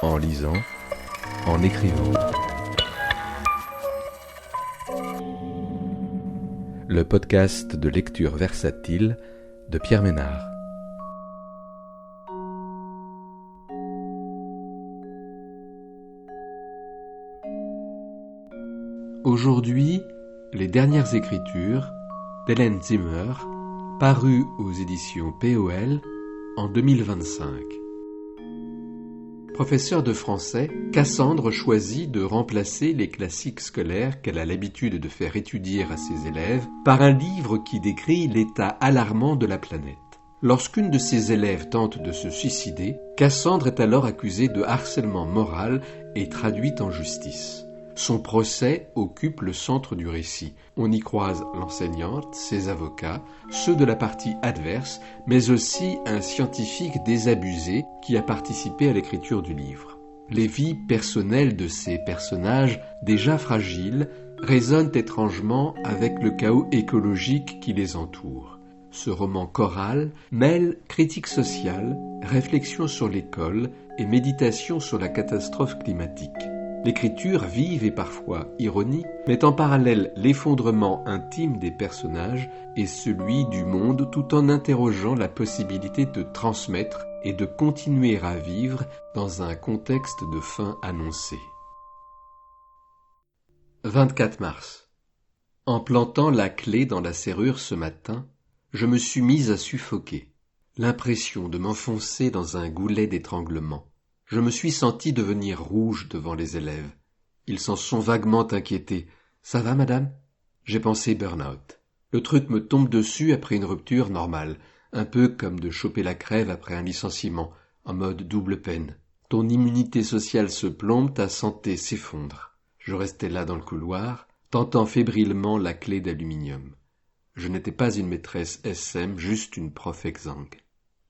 en lisant, en écrivant. Le podcast de lecture versatile de Pierre Ménard. Aujourd'hui, les dernières écritures d'Hélène Zimmer, parues aux éditions POL en 2025. Professeure de français, Cassandre choisit de remplacer les classiques scolaires qu'elle a l'habitude de faire étudier à ses élèves par un livre qui décrit l'état alarmant de la planète. Lorsqu'une de ses élèves tente de se suicider, Cassandre est alors accusée de harcèlement moral et traduite en justice. Son procès occupe le centre du récit. On y croise l'enseignante, ses avocats, ceux de la partie adverse, mais aussi un scientifique désabusé qui a participé à l'écriture du livre. Les vies personnelles de ces personnages, déjà fragiles, résonnent étrangement avec le chaos écologique qui les entoure. Ce roman choral mêle critique sociale, réflexion sur l'école et méditation sur la catastrophe climatique. L'écriture vive et parfois ironique met en parallèle l'effondrement intime des personnages et celui du monde tout en interrogeant la possibilité de transmettre et de continuer à vivre dans un contexte de fin annoncée. 24 mars. En plantant la clé dans la serrure ce matin, je me suis mise à suffoquer. L'impression de m'enfoncer dans un goulet d'étranglement. Je me suis senti devenir rouge devant les élèves. Ils s'en sont vaguement inquiétés. « Ça va, madame ?» J'ai pensé burn-out. Le truc me tombe dessus après une rupture normale, un peu comme de choper la crève après un licenciement, en mode double peine. Ton immunité sociale se plombe, ta santé s'effondre. Je restais là dans le couloir, tentant fébrilement la clé d'aluminium. Je n'étais pas une maîtresse SM, juste une prof exsangue.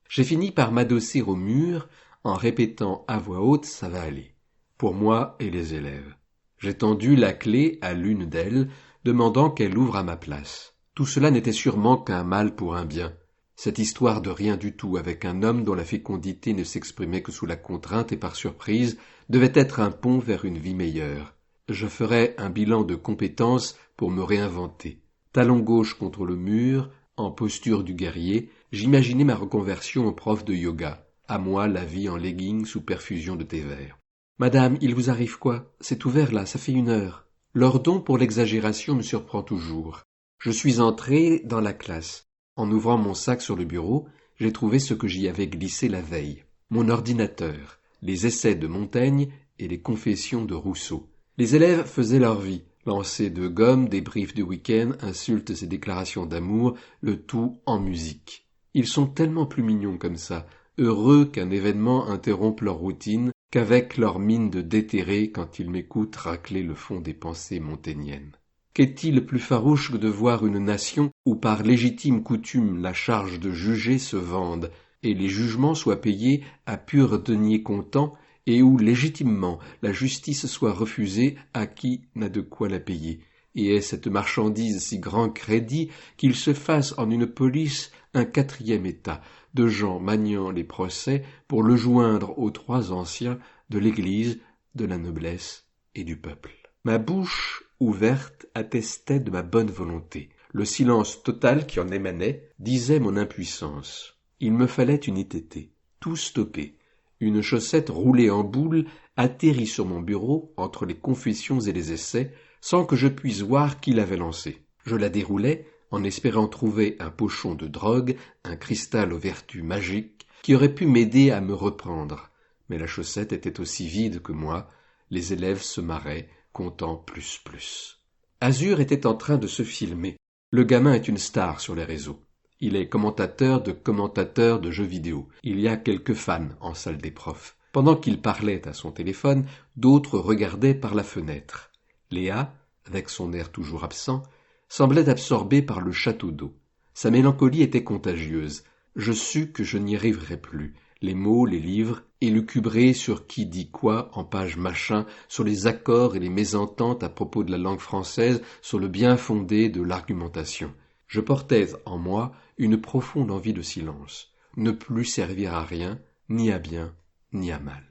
J'ai fini par m'adosser au mur, en répétant à voix haute « ça va aller », pour moi et les élèves. J'ai tendu la clé à l'une d'elles, demandant qu'elle ouvre à ma place. Tout cela n'était sûrement qu'un mal pour un bien. Cette histoire de rien du tout avec un homme dont la fécondité ne s'exprimait que sous la contrainte et par surprise devait être un pont vers une vie meilleure. Je ferais un bilan de compétences pour me réinventer. Talon gauche contre le mur, en posture du guerrier, j'imaginais ma reconversion en prof de yoga. À moi la vie en legging sous perfusion de thé vert. « Madame, il vous arrive quoi ? C'est ouvert là, ça fait 1 heure. » Leur don pour l'exagération me surprend toujours. Je suis entré dans la classe. En ouvrant mon sac sur le bureau, j'ai trouvé ce que j'y avais glissé la veille. Mon ordinateur, les essais de Montaigne et les confessions de Rousseau. Les élèves faisaient leur vie. Lancers de gomme, débriefs du week-end, insultes et déclarations d'amour, le tout en musique. Ils sont tellement plus mignons comme ça, heureux qu'un événement interrompe leur routine, qu'avec leur mine de déterrés quand ils m'écoutent racler le fond des pensées montaigniennes. Qu'est-il plus farouche que de voir une nation où par légitime coutume la charge de juger se vende, et les jugements soient payés à pur denier comptant, et où légitimement la justice soit refusée à qui n'a de quoi la payer, et est cette marchandise si grand crédit qu'il se fasse en une police un 4e état, de gens maniant les procès pour le joindre aux 3 anciens de l'Église, de la noblesse et du peuple. Ma bouche ouverte attestait de ma bonne volonté. Le silence total qui en émanait disait mon impuissance. Il me fallait une ITT. Tout stoppé. Une chaussette roulée en boule atterrit sur mon bureau entre les confessions et les essais sans que je puisse voir qui l'avait lancée. Je la déroulais en espérant trouver un pochon de drogue, un cristal aux vertus magiques, qui aurait pu m'aider à me reprendre. Mais la chaussette était aussi vide que moi, les élèves se marraient, comptant plus. Azur était en train de se filmer. Le gamin est une star sur les réseaux. Il est commentateur de jeux vidéo. Il y a quelques fans en salle des profs. Pendant qu'il parlait à son téléphone, d'autres regardaient par la fenêtre. Léa, avec son air toujours absent, semblait absorbée par le château d'eau. Sa mélancolie était contagieuse. Je sus que je n'y arriverais plus. Les mots, les livres, élucubrés sur qui dit quoi en page machin, sur les accords et les mésententes à propos de la langue française, sur le bien fondé de l'argumentation. Je portais en moi une profonde envie de silence, ne plus servir à rien, ni à bien, ni à mal.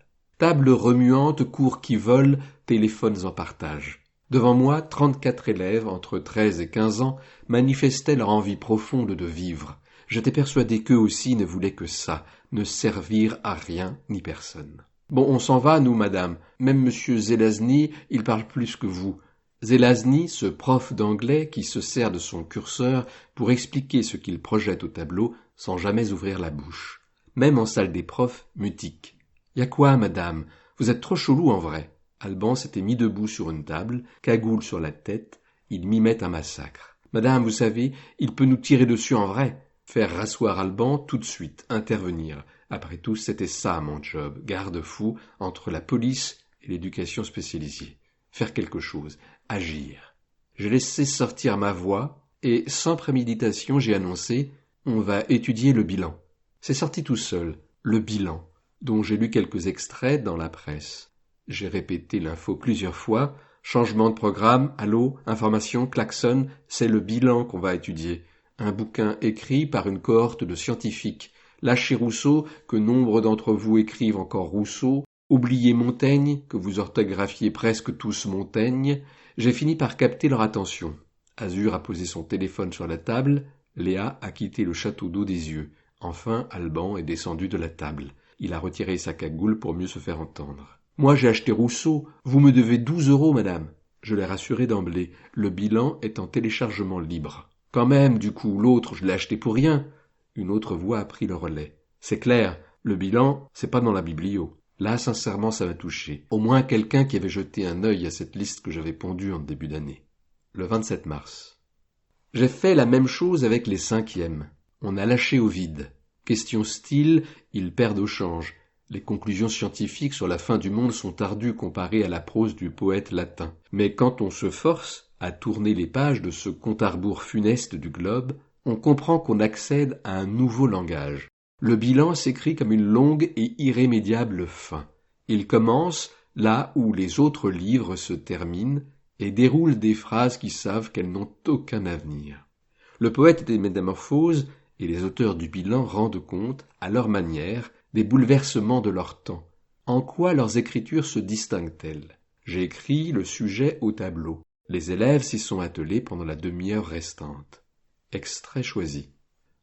Table remuante, cours qui volent, téléphones en partage. Devant moi, 34 élèves, entre 13 et 15 ans, manifestaient leur envie profonde de vivre. J'étais persuadé qu'eux aussi ne voulaient que ça, ne servir à rien ni personne. Bon, on s'en va, nous, madame. Même monsieur Zelazny, il parle plus que vous. Zelazny, ce prof d'anglais qui se sert de son curseur pour expliquer ce qu'il projette au tableau sans jamais ouvrir la bouche. Même en salle des profs, mutique. « Y a quoi, madame? Vous êtes trop chelou en vrai. » Alban s'était mis debout sur une table, cagoule sur la tête, il mimait un massacre. « Madame, vous savez, il peut nous tirer dessus en vrai. » Faire rasseoir Alban tout de suite, intervenir. Après tout, c'était ça mon job, garde-fou entre la police et l'éducation spécialisée. Faire quelque chose, agir. J'ai laissé sortir ma voix et, sans préméditation, j'ai annoncé « On va étudier le bilan ». C'est sorti tout seul, le bilan, dont j'ai lu quelques extraits dans la presse. J'ai répété l'info plusieurs fois. Changement de programme, allô, information, klaxon, c'est le bilan qu'on va étudier. Un bouquin écrit par une cohorte de scientifiques. Lâchez Rousseau, que nombre d'entre vous écrivent encore Rousseau. Oubliez Montaigne, que vous orthographiez presque tous Montaigne. J'ai fini par capter leur attention. Azur a posé son téléphone sur la table. Léa a quitté le château d'eau des yeux. Enfin, Alban est descendu de la table. Il a retiré sa cagoule pour mieux se faire entendre. « Moi, j'ai acheté Rousseau. Vous me devez 12 €, madame. » Je l'ai rassuré d'emblée. Le bilan est en téléchargement libre. « Quand même, du coup, l'autre, je l'ai acheté pour rien. » Une autre voix a pris le relais. « C'est clair, le bilan, c'est pas dans la biblio. » Là, sincèrement, ça m'a touché. Au moins quelqu'un qui avait jeté un œil à cette liste que j'avais pondue en début d'année. Le 27 mars. J'ai fait la même chose avec les 5e. On a lâché au vide. Question style, ils perdent au change. Les conclusions scientifiques sur la fin du monde sont ardues comparées à la prose du poète latin. Mais quand on se force à tourner les pages de ce compte à rebours funeste du globe, on comprend qu'on accède à un nouveau langage. Le bilan s'écrit comme une longue et irrémédiable fin. Il commence là où les autres livres se terminent et déroule des phrases qui savent qu'elles n'ont aucun avenir. Le poète des Métamorphoses et les auteurs du bilan rendent compte, à leur manière, des bouleversements de leur temps. En quoi leurs écritures se distinguent-elles? J'ai écrit le sujet au tableau. Les élèves s'y sont attelés pendant la demi-heure restante. Extrait choisi.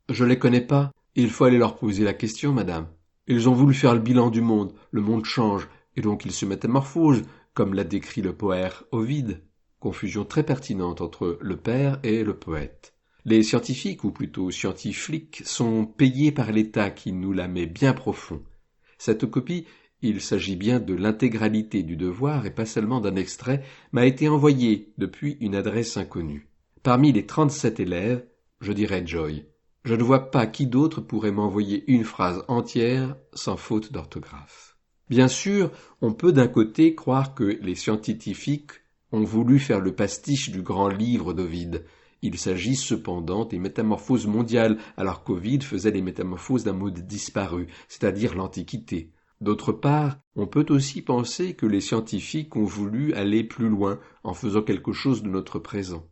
Je les connais pas. Il faut aller leur poser la question, madame. Ils ont voulu faire le bilan du monde change, et donc ils se métamorphosent, comme l'a décrit le poète Ovide. Confusion très pertinente entre le père et le poète. Les scientifiques, ou plutôt scientifliques, sont payés par l'État qui nous la met bien profond. Cette copie, il s'agit bien de l'intégralité du devoir et pas seulement d'un extrait, m'a été envoyée depuis une adresse inconnue. Parmi les 37 élèves, je dirais Joy. Je ne vois pas qui d'autre pourrait m'envoyer une phrase entière sans faute d'orthographe. Bien sûr, on peut d'un côté croire que les scientifiques ont voulu faire le pastiche du grand livre d'Ovide. Il s'agit cependant des métamorphoses mondiales, alors qu'Ovide faisait les métamorphoses d'un monde disparu, c'est-à-dire l'Antiquité. D'autre part, on peut aussi penser que les scientifiques ont voulu aller plus loin en faisant quelque chose de notre présent.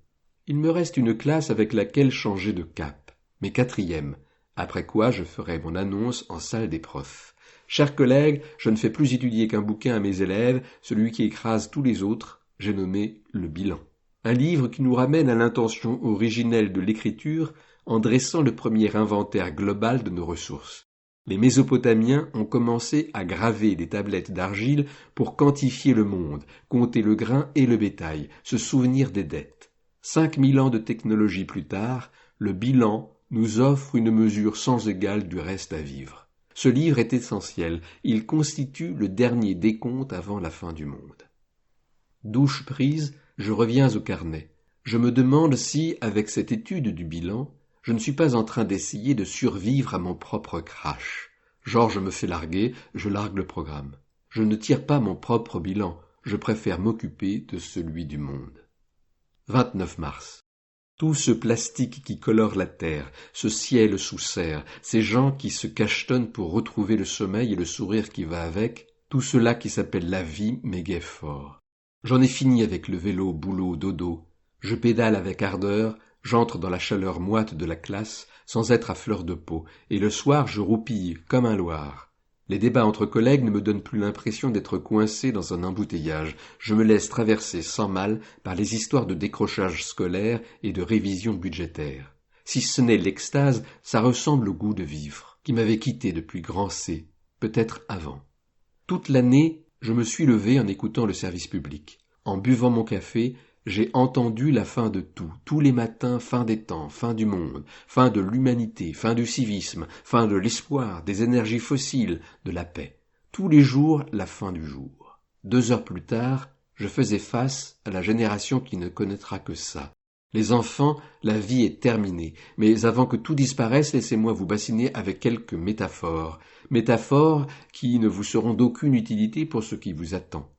Il me reste une classe avec laquelle changer de cap, mes 4e, après quoi je ferai mon annonce en salle des profs. Chers collègues, je ne fais plus étudier qu'un bouquin à mes élèves, celui qui écrase tous les autres, j'ai nommé le bilan. Un livre qui nous ramène à l'intention originelle de l'écriture en dressant le premier inventaire global de nos ressources. Les Mésopotamiens ont commencé à graver des tablettes d'argile pour quantifier le monde, compter le grain et le bétail, se souvenir des dettes. 5000 ans de technologie plus tard, le bilan nous offre une mesure sans égale du reste à vivre. Ce livre est essentiel, il constitue le dernier décompte avant la fin du monde. Douche prise, je reviens au carnet. Je me demande si, avec cette étude du bilan, je ne suis pas en train d'essayer de survivre à mon propre crash. Genre je me fais larguer, je largue le programme. Je ne tire pas mon propre bilan, je préfère m'occuper de celui du monde. 29 mars. Tout ce plastique qui colore la terre, ce ciel sous serre, ces gens qui se cachetonnent pour retrouver le sommeil et le sourire qui va avec, tout cela qui s'appelle la vie m'égaie fort. J'en ai fini avec le vélo, boulot, dodo. Je pédale avec ardeur, j'entre dans la chaleur moite de la classe, sans être à fleur de peau, et le soir je roupille comme un loir. Les débats entre collègues ne me donnent plus l'impression d'être coincé dans un embouteillage. Je me laisse traverser sans mal par les histoires de décrochage scolaire et de révision budgétaire. Si ce n'est l'extase, ça ressemble au goût de vivre, qui m'avait quitté depuis Grand C, peut-être avant. Toute l'année, je me suis levé en écoutant le service public. En buvant mon café, j'ai entendu la fin de tout. Tous les matins, fin des temps, fin du monde, fin de l'humanité, fin du civisme, fin de l'espoir, des énergies fossiles, de la paix. Tous les jours, la fin du jour. 2 heures plus tard, je faisais face à la génération qui ne connaîtra que ça. Les enfants, la vie est terminée, mais avant que tout disparaisse, laissez-moi vous bassiner avec quelques métaphores. Métaphores qui ne vous seront d'aucune utilité pour ce qui vous attend.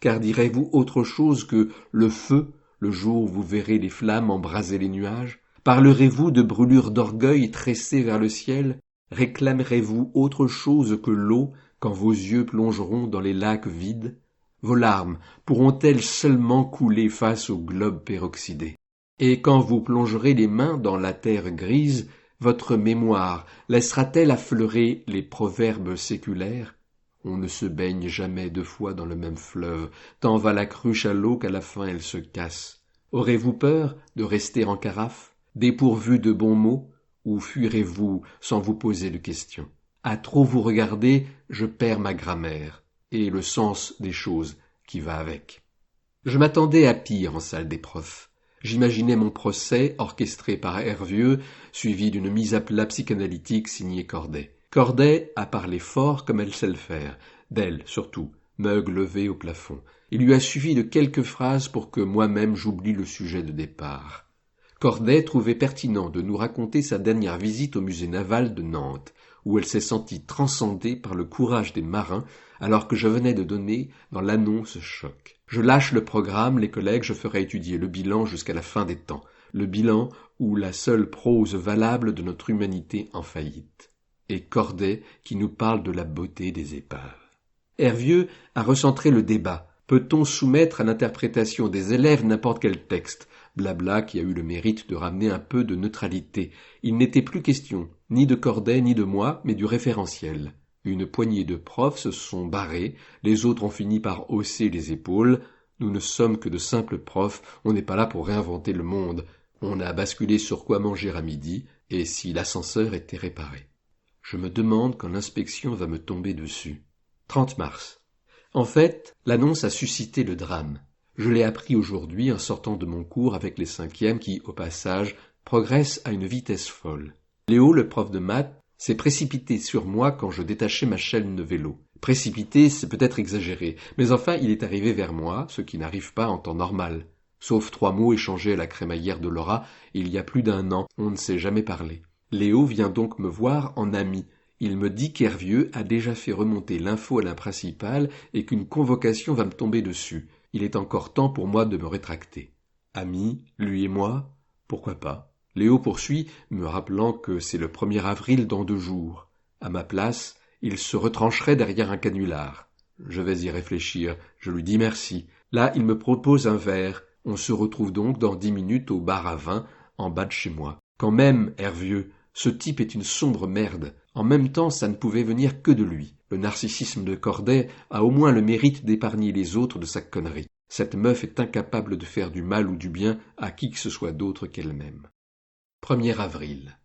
Car direz-vous autre chose que le feu, le jour où vous verrez les flammes embraser les nuages? Parlerez-vous de brûlures d'orgueil tressées vers le ciel? Réclamerez-vous autre chose que l'eau quand vos yeux plongeront dans les lacs vides? Vos larmes pourront-elles seulement couler face au globe peroxydé? Et quand vous plongerez les mains dans la terre grise, votre mémoire laissera-t-elle affleurer les proverbes séculaires? On ne se baigne jamais 2 fois dans le même fleuve, tant va la cruche à l'eau qu'à la fin elle se casse. Aurez-vous peur de rester en carafe, dépourvu de bons mots, ou fuirez-vous sans vous poser de questions? À trop vous regarder, je perds ma grammaire, et le sens des choses qui va avec. Je m'attendais à pire en salle des profs. J'imaginais mon procès, orchestré par Hervieux, suivi d'une mise à plat psychanalytique signée Corday. Corday a parlé fort comme elle sait le faire, d'elle surtout, meug levé au plafond. Il lui a suffi de quelques phrases pour que moi-même j'oublie le sujet de départ. Corday trouvait pertinent de nous raconter sa dernière visite au musée naval de Nantes, où elle s'est sentie transcendée par le courage des marins, alors que je venais de donner dans l'annonce choc. Je lâche le programme, les collègues, je ferai étudier le bilan jusqu'à la fin des temps, le bilan ou la seule prose valable de notre humanité en faillite. Et Corday qui nous parle de la beauté des épaves. Hervieux a recentré le débat. Peut-on soumettre à l'interprétation des élèves n'importe quel texte? Blabla qui a eu le mérite de ramener un peu de neutralité. Il n'était plus question, ni de Corday ni de moi, mais du référentiel. Une poignée de profs se sont barrés, les autres ont fini par hausser les épaules. Nous ne sommes que de simples profs, on n'est pas là pour réinventer le monde. On a basculé sur quoi manger à midi, et si l'ascenseur était réparé. Je me demande quand l'inspection va me tomber dessus. 30 mars. En fait, l'annonce a suscité le drame. Je l'ai appris aujourd'hui en sortant de mon cours avec les 5e qui, au passage, progressent à une vitesse folle. Léo, le prof de maths, s'est précipité sur moi quand je détachais ma chaîne de vélo. Précipité, c'est peut-être exagéré, mais enfin il est arrivé vers moi, ce qui n'arrive pas en temps normal. Sauf 3 mots échangés à la crémaillère de Laura, il y a plus d'1 an, on ne s'est jamais parlé. Léo vient donc me voir en ami. Il me dit qu'Hervieux a déjà fait remonter l'info à la principale et qu'une convocation va me tomber dessus. Il est encore temps pour moi de me rétracter. Ami, lui et moi, pourquoi pas? Léo poursuit, me rappelant que c'est le 1er avril dans 2 jours. À ma place, il se retrancherait derrière un canular. Je vais y réfléchir, je lui dis merci. Là, il me propose un verre. On se retrouve donc dans 10 minutes au bar à vin, en bas de chez moi. Quand même, Hervieux, ce type est une sombre merde. En même temps, ça ne pouvait venir que de lui. Le narcissisme de Corday a au moins le mérite d'épargner les autres de sa connerie. Cette meuf est incapable de faire du mal ou du bien à qui que ce soit d'autre qu'elle-même. 1er avril.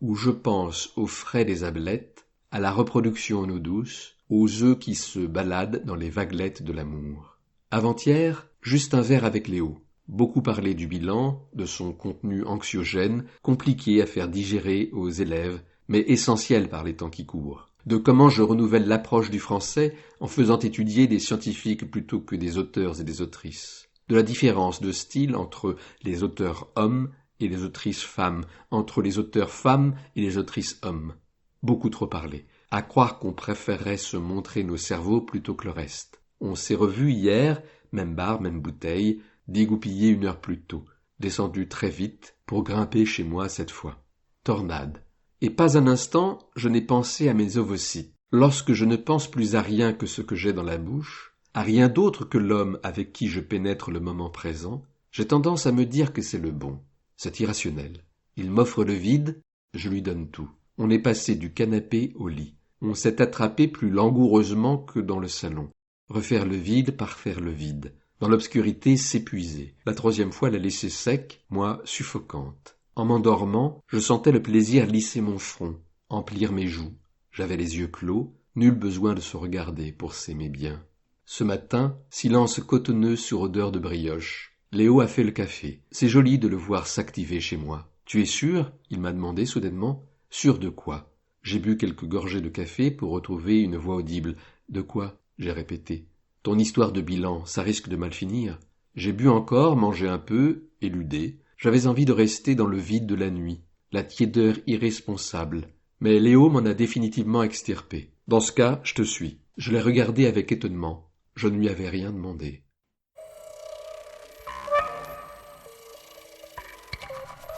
Où je pense aux frais des ablettes, à la reproduction en eau douce, aux œufs qui se baladent dans les vaguelettes de l'amour. Avant-hier, juste un verre avec Léo. Beaucoup parlé du bilan, de son contenu anxiogène, compliqué à faire digérer aux élèves, mais essentiel par les temps qui courent. De comment je renouvelle l'approche du français en faisant étudier des scientifiques plutôt que des auteurs et des autrices. De la différence de style entre les auteurs hommes et les autrices femmes, entre les auteurs femmes et les autrices hommes. Beaucoup trop parlé. À croire qu'on préférerait se montrer nos cerveaux plutôt que le reste. On s'est revus hier, même bar, même bouteille, dégoupillé 1 heure plus tôt, descendu très vite pour grimper chez moi cette fois. Tornade. Et pas un instant, je n'ai pensé à mes ovocytes. Lorsque je ne pense plus à rien que ce que j'ai dans la bouche, à rien d'autre que l'homme avec qui je pénètre le moment présent, j'ai tendance à me dire que c'est le bon. C'est irrationnel. Il m'offre le vide, je lui donne tout. On est passé du canapé au lit. On s'est attrapé plus langoureusement que dans le salon. Refaire le vide par faire le vide. Dans l'obscurité, s'épuiser. La troisième fois la laisser sec, moi suffocante. En m'endormant, je sentais le plaisir lisser mon front, emplir mes joues. J'avais les yeux clos, nul besoin de se regarder pour s'aimer bien. Ce matin, silence cotonneux sur odeur de brioche. Léo a fait le café. C'est joli de le voir s'activer chez moi. « Tu es sûr ?» il m'a demandé soudainement. « Sûr de quoi ?» J'ai bu quelques gorgées de café pour retrouver une voix audible. « De quoi ?» j'ai répété. « Ton histoire de bilan, ça risque de mal finir. » J'ai bu encore, mangé un peu, éludé. J'avais envie de rester dans le vide de la nuit, la tiédeur irresponsable. Mais Léo m'en a définitivement extirpé. « Dans ce cas, je te suis. » Je l'ai regardé avec étonnement. Je ne lui avais rien demandé.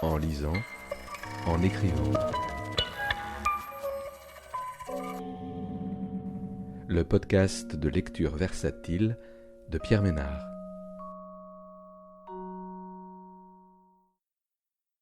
En lisant, en écrivant. Le podcast de lecture versatile de Pierre Ménard.